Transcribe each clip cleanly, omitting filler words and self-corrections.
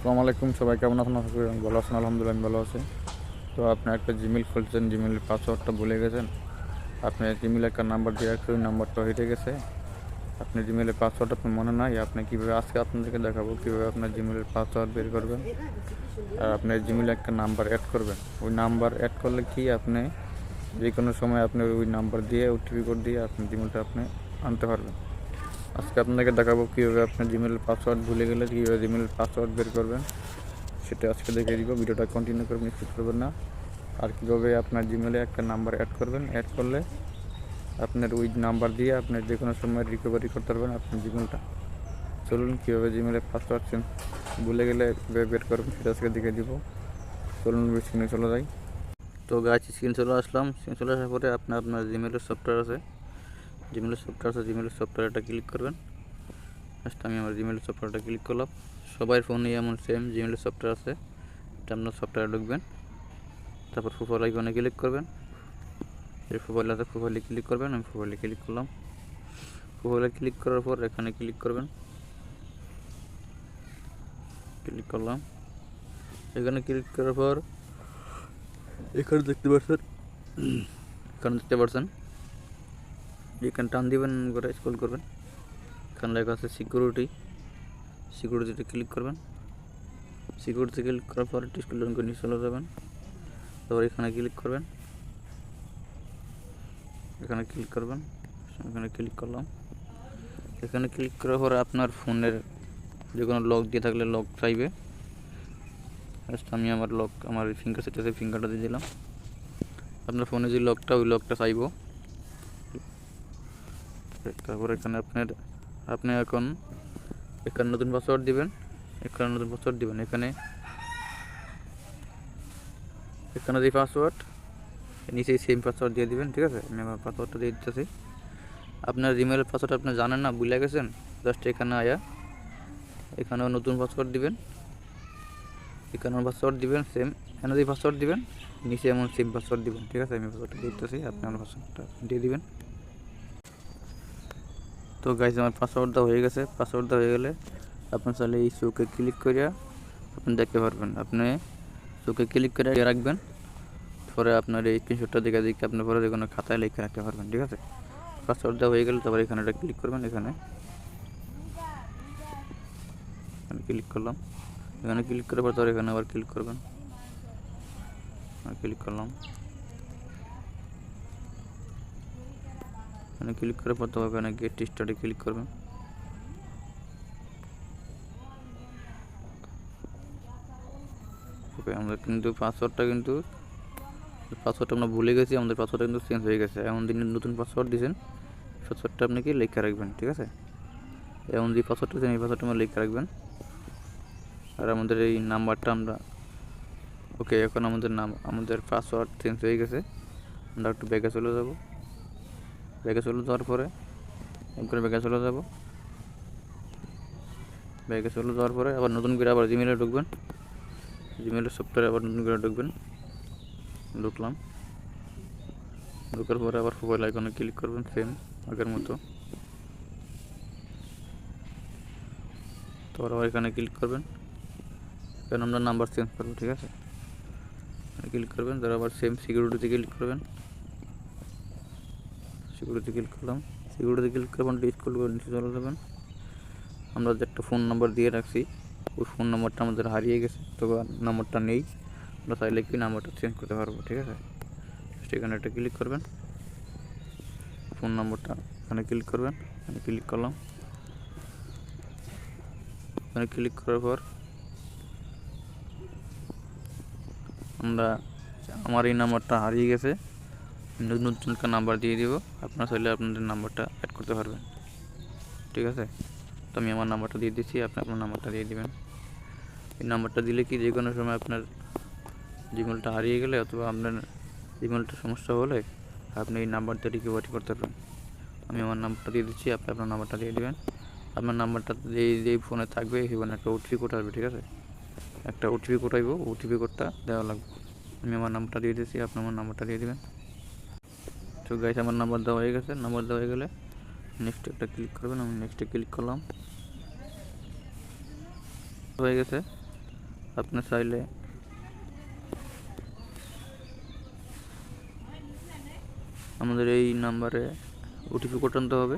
আসসালামু আলাইকুম, সবাই কেমন আছেন? আশা করি আমি ভালো আছেন। আলহামদুলিল্লাহ আমি ভালো আছি। তো আপনি একটা জিমেল খুলছেন, জিমেলের পাসওয়ার্ডটা ভুলে গেছেন। আপনি জিমেলে একটা নাম্বার দিয়ে রাখছেন, ওই নাম্বারটা হেরে গেছে। আপনি জিমেলের পাসওয়ার্ড আপনার মনে নাই। আপনি কীভাবে, আজকে আপনাদেরকে দেখাবো কীভাবে আপনার জিমেলের পাসওয়ার্ড বের করবেন আর আপনার জিমেলে একটা নাম্বার অ্যাড করবেন। ওই নাম্বার অ্যাড করলে কি আপনি যে কোনো সময় আপনি ওই নাম্বার দিয়ে ওটিপি কোড দিয়ে আপনি জিমেলটা আপনি আনতে পারবেন। আজকে আপনাকে দেখাবো কীভাবে আপনার জিমেলের পাসওয়ার্ড ভুলে গেলে কীভাবে জিমেলের পাসওয়ার্ড বের করবেন, সেটা আজকে দেখিয়ে দিব। ভিডিওটা কন্টিনিউ করবেন, স্কিপ করবেন না। আর কীভাবে আপনার জিমেলে একটা নাম্বার অ্যাড করবেন, অ্যাড করলে আপনার ওই নাম্বার দিয়ে আপনি যে কোনো সময় রিকভারি করতে পারবেন আপনার জিমেলটা। চলুন কীভাবে জিমেলের পাসওয়ার্ড ভুলে গেলে বের করবেন সেটা আজকে দেখিয়ে দিব। চলুন স্ক্রিনে চলে যাই। তো গাছ স্ক্রিন চলে আসলাম। স্ক্রিন চলে আসার পরে আপনার জিমেলের সফটওয়্যার আছে, জিমেলের সফটওয়্যারটা ক্লিক করবেন। ফার্স্ট আমি আমার জিমেলের সফটওয়্যারটা ক্লিক করলাম। সবার ফোনে এমন সেম জিমেলের সফটওয়্যার আছে। এটা আপনার সফটওয়্যার ঢুকবেন, তারপর প্রোফাইল আইকনে ক্লিক করবেন। এর প্রোফাইল আছে, প্রোফাইলে ক্লিক করবেন। আমি প্রোফাইলে ক্লিক করলাম। প্রোফাইলে ক্লিক করার পর এখানে ক্লিক করবেন, ক্লিক করলাম। এখানে ক্লিক করার পর এখানে দেখতে পাচ্ছেন এখানে টান দিবেন করে স্ক্রল করবেন। এখানে লেখা আছে সিকিউরিটিতে ক্লিক করবেন। সিকিউরিটি ক্লিক করার পর একটু স্ক্রল করে নিচে চলে যাবেন। তারপর এখানে ক্লিক করবেন, এখানে ক্লিক করবেন। এখানে ক্লিক করলাম। এখানে ক্লিক করার পর আপনার ফোনের যে কোনো লক দিয়ে থাকলে লক চাইবে। ফার্স্ট আমি আমার ফিঙ্গার সেট আছে, ফিঙ্গারটা দিয়ে দিলাম। আপনার ফোনে যে লকটা, ওই লকটা চাইব। তারপর এখানে আপনি এখন এখানে নতুন পাসওয়ার্ড দিবেন। এখানে যে পাসওয়ার্ড নিচে সেম পাসওয়ার্ড দিয়ে দিবেন। ঠিক আছে, আমি আমার পাসওয়ার্ডটা দিয়ে দিতেছি। আপনার জিমেলের পাসওয়ার্ড আপনি জানেন না, ভুলে গেছেন, জাস্ট এখানে এখানেও নতুন পাসওয়ার্ড দিবেন। এখানেও পাসওয়ার্ড দিবেন সেম, এখানে যে পাসওয়ার্ড দিবেন নিচে এমন সেম পাসওয়ার্ড দিবেন। ঠিক আছে, আমি পাসওয়ার্ডটা দিয়ে দিতেছি, আপনি আমার পাসওয়ার্ডটা দিয়ে দিবেন। তো গাইজ আমার পাসওয়ার্ডটা হয়ে গেছে। পাসওয়ার্ডটা হয়ে গেলে আপনি চাইলে এই চোখে ক্লিক করিয়া আপনি দেখতে পারবেন। আপনি চোখে ক্লিক করে রাখবেন, পরে আপনার এই স্ক্রিনশটটা দেখে আপনি পরে যে কোনো খাতায় লিখে রাখতে পারবেন। ঠিক আছে, পাসওয়ার্ডটা হয়ে গেলে তারপরে এখানে ক্লিক করবেন। এখানে ক্লিক করলাম। এখানে ক্লিক করার পর এখানে আবার ক্লিক করবেন। ক্লিক করলাম। এখানে ক্লিক করার পর তবে এখানে গেট স্টার্টে ক্লিক করবেন। ওকে, আমরা কিন্তু পাসওয়ার্ডটা আমরা ভুলে গেছি। আমাদের পাসওয়ার্ডটা কিন্তু চেঞ্জ হয়ে গেছে। এমন দিন নতুন পাসওয়ার্ড দিয়েছেন, পাসওয়ার্ডটা আপনাকে লেখা রাখবেন। ঠিক আছে, এমন যে পাসওয়ার্ডটা দিয়েছেন এই পাসওয়ার্ডটা আমরা লেখা রাখবেন। আর আমাদের এই নাম্বারটা ওকে, এখন আমাদের পাসওয়ার্ড চেঞ্জ হয়ে গেছে। আমরা একটু ব্যাগে চলে যাব। ব্যাগে চলে যাওয়ার পরে আবার নতুন করে আবার জিমেলে ঢুকবেন। জিমেলের সফটওয়্যারে আবার নতুন করে ঢুকলাম। ঢোকার পরে আবার প্রোফাইল আইকনে ক্লিক করবেন সেম আগের মতো। তারপর আবার এখানে ক্লিক করবেন। এখানে আমরা নাম্বার চেঞ্জ করবো। ঠিক আছে, ক্লিক করবেন। তারপর আবার সেম সিকিউরিটিতে ক্লিক করবেন। সিকিউরিটি ক্লিক করলাম। সিকিউরিটি ক্লিক করবেন, স্ক্রল করে নিচে চলে যাবেন। আমরা যে একটা ফোন নাম্বার দিয়ে রাখছি, ওই ফোন নাম্বারটা আমাদের হারিয়ে গেছে, তো নাম্বারটা নেই। আমরা চাইলে কি নাম্বারটা চেঞ্জ করতে পারবো। ঠিক আছে, এখানে একটা ক্লিক করবেন, ফোন নাম্বারটা এখানে ক্লিক করবেন। এখানে ক্লিক করলাম। এখানে ক্লিক করার পর আমার এই নাম্বারটা হারিয়ে গেছে, নতুন একটা নাম্বার দিয়ে দিব। আপনারা চাইলে আপনাদের নাম্বারটা অ্যাড করতে পারবেন। ঠিক আছে, তো আমি আমার নাম্বারটা দিয়ে দিচ্ছি, আপনি আপনার নাম্বারটা দিয়ে দিবেন। এই নাম্বারটা দিলে কি যে কোনো সময় আপনার জিমেলটা হারিয়ে গেলে অথবা আপনার জিমেলটা সমস্যা হলে আপনি এই নাম্বারটা রিকভারি করতে পারবেন। আমি আমার নাম্বারটা দিয়ে দিচ্ছি, আপনি আপনার নাম্বারটা দিয়ে দেবেন। আপনার নাম্বারটা যেই ফোনে থাকবে সেই ফোনে একটা ওটিপি কোড আসবে। ঠিক আছে, একটা ওটিপি কোড আসবে, ওটিপি কোডটা দেওয়া লাগবে। আমি আমার নাম্বারটা দিয়ে দিচ্ছি, আপনি আমার নাম্বারটা দিয়ে দেবেন। তো গাইস আমার নাম্বার দেওয়া হয়ে গেছে। নাম্বার দেওয়া হয়ে গেলে নেক্সট একটা ক্লিক করবেন। আমি নেক্সটে ক্লিক করলাম, হয়ে গেছে। আপনি চাইলে আমাদের এই নাম্বারে ওটিপি কোড আনতে হবে,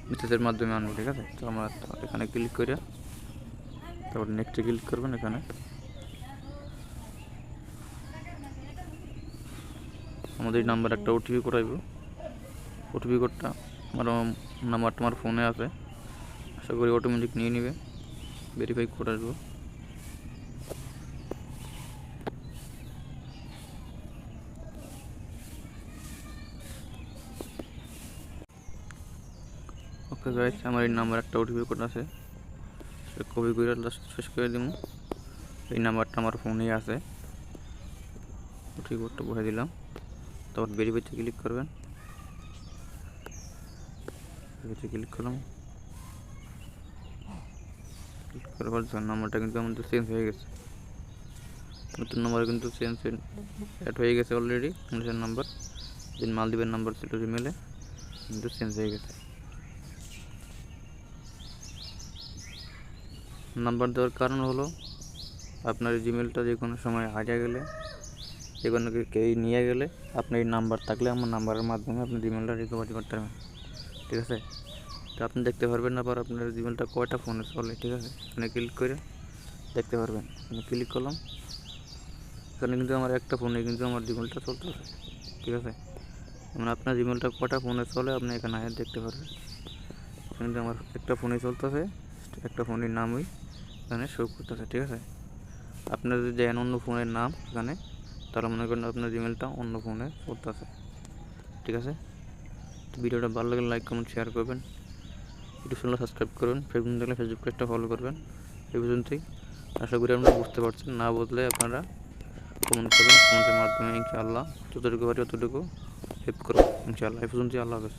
মেসেজের মাধ্যমে আনবো, ঠিক আছে। তো আমরা এখানে ক্লিক করে তারপর নেক্সটে ক্লিক করবেন। এখানে আমাদের এই নাম্বার একটা ওটিপি কোড আইব। ওটিপি কোডটা আমার নাম্বারটা আমার ফোনে আছে, আশা করি অটোমেটিক নিয়ে নেবে। ভেরিফাই কোড আসবো, ওকে গাইস, আমার এই নাম্বার একটা ওটিপি কোড আছে, কপি করে শেষ করে দিব। এই নাম্বারটা আমার ফোনেই আছে, ওটিপি কোডটা বসে দিলাম। তারপর ভেরিফাইতে ক্লিক করবেন। ভেরিফাইতে ক্লিক করলাম, ক্লিক করার পর নাম্বারটা কিন্তু আমাদের চেঞ্জ হয়ে গেছে। নতুন নাম্বার কিন্তু চেঞ্জ অ্যাড হয়ে গেছে অলরেডি। নতুন নাম্বার দিন মালদ্বীপের নাম্বার ছিল জিমেলে, কিন্তু চেঞ্জ হয়ে গেছে। নাম্বার দেওয়ার কারণ হলো আপনার জিমেলটা যে কোনো সময় হারিয়ে গেলে, যে কোনো কেউ নিয়ে গেলে, আপনার এই নাম্বার থাকলে আমার নাম্বারের মাধ্যমে আপনি জিমেলটা রিকভারি করতে পারবেন, ঠিক আছে। তো আপনি দেখতে পারবেন না পর আপনার জিমেলটা কয়টা ফোনে চলে, ঠিক আছে। এখানে ক্লিক করে দেখতে পারবেন। এখানে ক্লিক করলাম, এখানে কিন্তু আমার একটা ফোনে কিন্তু আমার জিমেলটা চলতেছে, ঠিক আছে। মানে আপনার জিমেলটা কটা ফোনে চলে আপনি এখানে দেখতে পারবেন। কিন্তু আমার একটা ফোনে চলতেছে, একটা ফোনের নামই এখানে শো করতেছে, ঠিক আছে। আপনার যদি দেন অন্য ফোনের নাম এখানে, তাহলে মনে করেন আপনার জিমেলটা অন্য ফোনে চলতেছে, ঠিক আছে। তো ভিডিওটা ভালো লাগলে লাইক কমেন্ট শেয়ার করবেন, ইউটিউব চ্যানেল সাবস্ক্রাইব করবেন, ফেসবুক দেখলে ফেসবুক পেজটা ফলো করবেন। এই পর্যন্তই, আশা করি আপনারা বুঝতে পারছেন। না বুঝলে আপনারা কমেন্ট করবেন, কমেন্টের মাধ্যমে ইনশাআল্লাহ যতটুকু পারি ততটুকু হেল্প করব ইনশাআল্লাহ। এই পর্যন্তই, আল্লাহ হাফেজ।